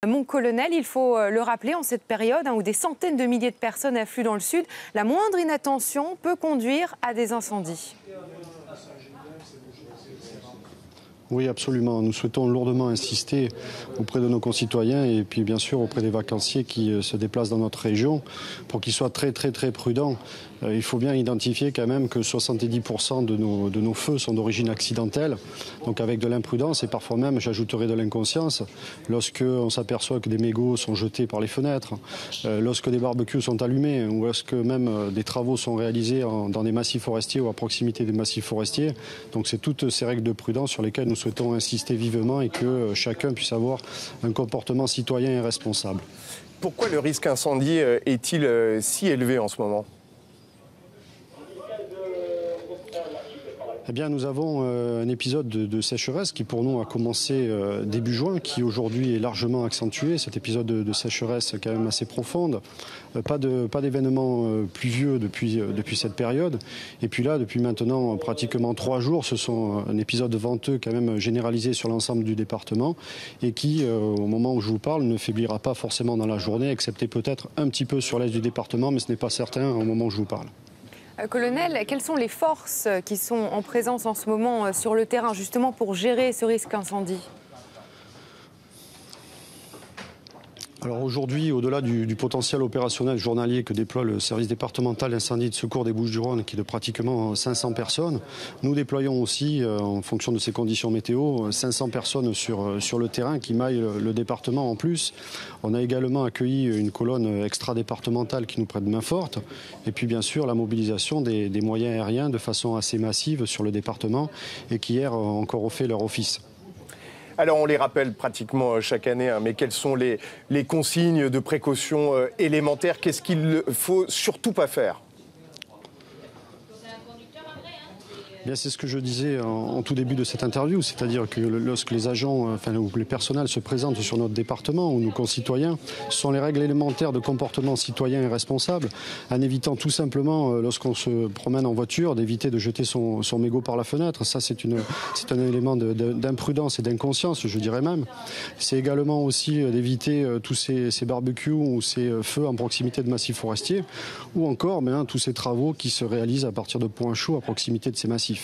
Mon colonel, il faut le rappeler, en cette période où des centaines de milliers de personnes affluent dans le sud, la moindre inattention peut conduire à des incendies. Oui, absolument. Nous souhaitons lourdement insister auprès de nos concitoyens et puis bien sûr auprès des vacanciers qui se déplacent dans notre région pour qu'ils soient très prudents. Il faut bien identifier quand même que 70% de nos feux sont d'origine accidentelle, donc avec de l'imprudence et parfois même, j'ajouterai, de l'inconscience, lorsque on s'aperçoit que des mégots sont jetés par les fenêtres, lorsque des barbecues sont allumés ou lorsque même des travaux sont réalisés dans des massifs forestiers ou à proximité des massifs forestiers. Donc c'est toutes ces règles de prudence sur lesquelles nous souhaitons insister vivement et que chacun puisse avoir un comportement citoyen et responsable. Pourquoi le risque incendie est-il si élevé en ce moment ? Eh bien, nous avons un épisode de sécheresse qui, pour nous, a commencé début juin, qui aujourd'hui est largement accentué. Cet épisode de sécheresse quand même assez profonde. Pas d'événements pluvieux depuis cette période. Et puis là, depuis maintenant pratiquement 3 jours, ce sont un épisode venteux quand même généralisé sur l'ensemble du département et qui, au moment où je vous parle, ne faiblira pas forcément dans la journée, excepté peut-être un petit peu sur l'est du département, mais ce n'est pas certain au moment où je vous parle. Colonel, quelles sont les forces qui sont en présence en ce moment sur le terrain, justement pour gérer ce risque incendie ? Alors aujourd'hui, au-delà du potentiel opérationnel journalier que déploie le service départemental d'incendie et de secours des Bouches-du-Rhône, qui est de pratiquement 500 personnes, nous déployons aussi, en fonction de ces conditions météo, 500 personnes sur le terrain qui maillent le département en plus. On a également accueilli une colonne extra-départementale qui nous prête main forte. Et puis bien sûr, la mobilisation des moyens aériens de façon assez massive sur le département et qui hier encore ont fait leur office. Alors on les rappelle pratiquement chaque année, mais quelles sont les consignes de précaution élémentaires? Qu'est-ce qu'il ne faut surtout pas faire? Bien, c'est ce que je disais en tout début de cette interview, c'est-à-dire que lorsque les agents, ou les personnels se présentent sur notre département ou nos concitoyens, ce sont les règles élémentaires de comportement citoyen et responsable, en évitant tout simplement, lorsqu'on se promène en voiture, d'éviter de jeter son mégot par la fenêtre. Ça, c'est un élément d'imprudence et d'inconscience, je dirais même. C'est également aussi d'éviter tous ces barbecues ou ces feux en proximité de massifs forestiers, ou encore tous ces travaux qui se réalisent à partir de points chauds à proximité de ces massifs.